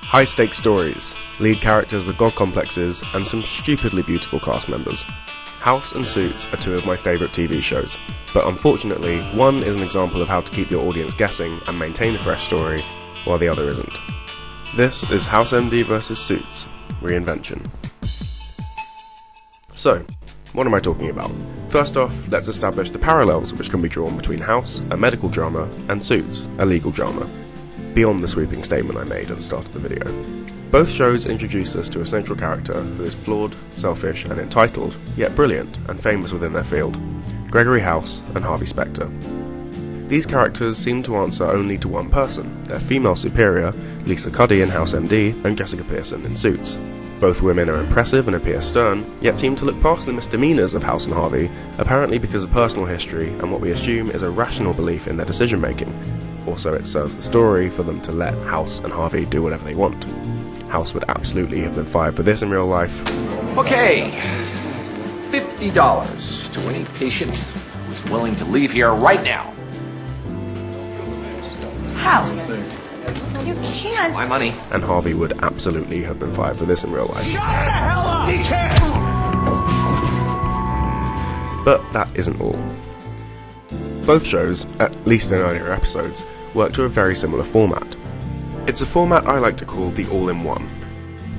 High-stakes stories, lead characters with god complexes, and some stupidly beautiful cast members. House and Suits are two of my favourite TV shows, but unfortunately, one is an example of how to keep your audience guessing and maintain a fresh story, while the other isn't. This is House MD vs Suits, Reinvention. So, what am I talking about? First off, let's establish the parallels which can be drawn between House, a medical drama, and Suits, a legal drama, beyond the sweeping statement I made at the start of the video. Both shows introduce us to a central character who is flawed, selfish, and entitled, yet brilliant and famous within their field, Gregory House and Harvey Specter. These characters seem to answer only to one person, their female superior, Lisa Cuddy in House MD and Jessica Pearson in Suits. Both women are impressive and appear stern, yet seem to look past the misdemeanours of House and Harvey, apparently because of personal history and what we assume is a rational belief in their decision-making. Also, it serves the story for them to let House and Harvey do whatever they want. House would absolutely have been fired for this in real life. Okay, $50 to any patient who's willing to leave here right now. House, you can't. My money. And Harvey would absolutely have been fired for this in real life. Shut the hell up! He can't! But that isn't all. Both shows, at least in earlier episodes, work to a very similar format. It's a format I like to call the all-in-one,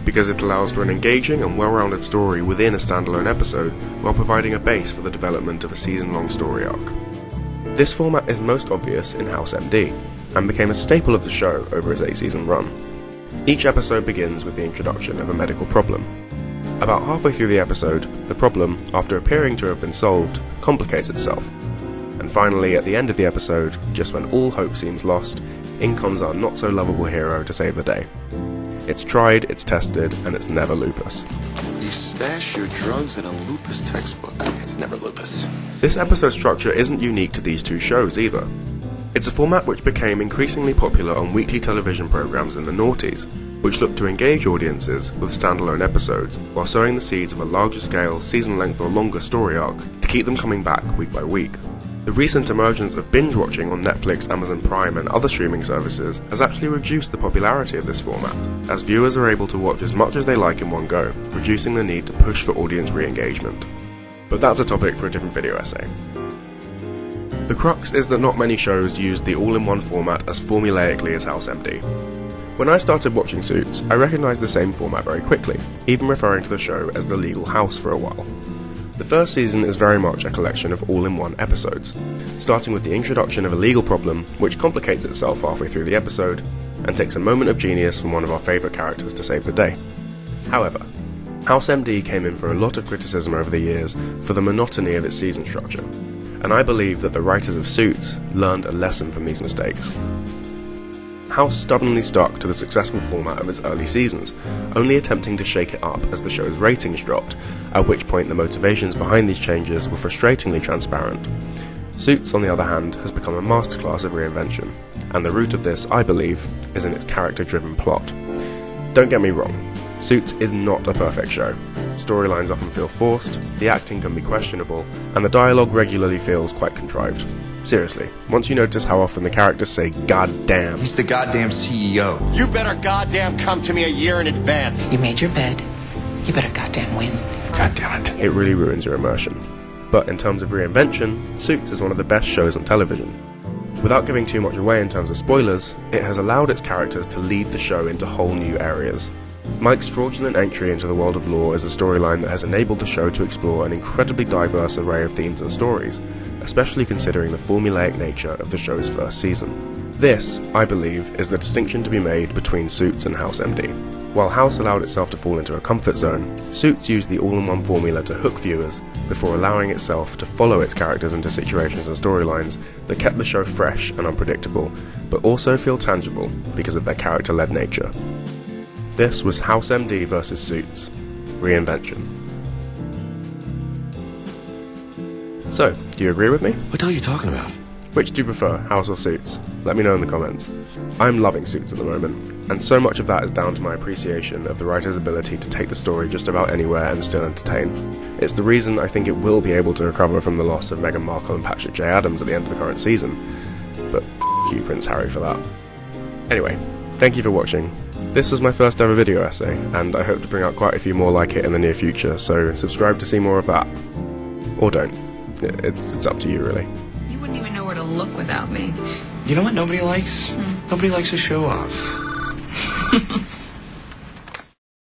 because it allows for an engaging and well-rounded story within a standalone episode while providing a base for the development of a season-long story arc. This format is most obvious in House MD, and became a staple of the show over its 8-season run. Each episode begins with the introduction of a medical problem. About halfway through the episode, the problem, after appearing to have been solved, complicates itself. And finally, at the end of the episode, just when all hope seems lost, in comes our not-so-lovable hero to save the day. It's tried, it's tested, and it's never lupus. You stash your drugs in a lupus textbook. It's never lupus. This episode structure isn't unique to these two shows either. It's a format which became increasingly popular on weekly television programs in the noughties, which looked to engage audiences with standalone episodes while sowing the seeds of a larger scale, season-length or longer story arc to keep them coming back week by week. The recent emergence of binge-watching on Netflix, Amazon Prime and other streaming services has actually reduced the popularity of this format, as viewers are able to watch as much as they like in one go, reducing the need to push for audience re-engagement. But that's a topic for a different video essay. The crux is that not many shows use the all-in-one format as formulaically as House MD. When I started watching Suits, I recognised the same format very quickly, even referring to the show as the legal house for a while. The first season is very much a collection of all-in-one episodes, starting with the introduction of a legal problem which complicates itself halfway through the episode, and takes a moment of genius from one of our favourite characters to save the day. However, House MD came in for a lot of criticism over the years for the monotony of its season structure, and I believe that the writers of Suits learned a lesson from these mistakes. House stubbornly stuck to the successful format of its early seasons, only attempting to shake it up as the show's ratings dropped, at which point the motivations behind these changes were frustratingly transparent. Suits, on the other hand, has become a masterclass of reinvention, and the root of this, I believe, is in its character-driven plot. Don't get me wrong, Suits is not a perfect show. Storylines often feel forced, the acting can be questionable, and the dialogue regularly feels quite contrived. Seriously, once you notice how often the characters say "goddamn," he's the goddamn CEO. You better goddamn come to me a year in advance. You made your bed. You better goddamn win. God damn it. It really ruins your immersion. But in terms of reinvention, Suits is one of the best shows on television. Without giving too much away in terms of spoilers, it has allowed its characters to lead the show into whole new areas. Mike's fraudulent entry into the world of law is a storyline that has enabled the show to explore an incredibly diverse array of themes and stories, especially considering the formulaic nature of the show's first season. This, I believe, is the distinction to be made between Suits and House MD. While House allowed itself to fall into a comfort zone, Suits used the all-in-one formula to hook viewers before allowing itself to follow its characters into situations and storylines that kept the show fresh and unpredictable, but also feel tangible because of their character-led nature. This was House MD vs Suits, Reinvention. So, do you agree with me? What the hell are you talking about? Which do you prefer, House or Suits? Let me know in the comments. I'm loving Suits at the moment, and so much of that is down to my appreciation of the writer's ability to take the story just about anywhere and still entertain. It's the reason I think it will be able to recover from the loss of Meghan Markle and Patrick J. Adams at the end of the current season. But f*** you, Prince Harry, for that. Anyway, thank you for watching. This was my first ever video essay, and I hope to bring out quite a few more like it in the near future, so subscribe to see more of that. Or don't. It's up to you, really. You wouldn't even know where to look without me. You know what nobody likes? Nobody likes to show off.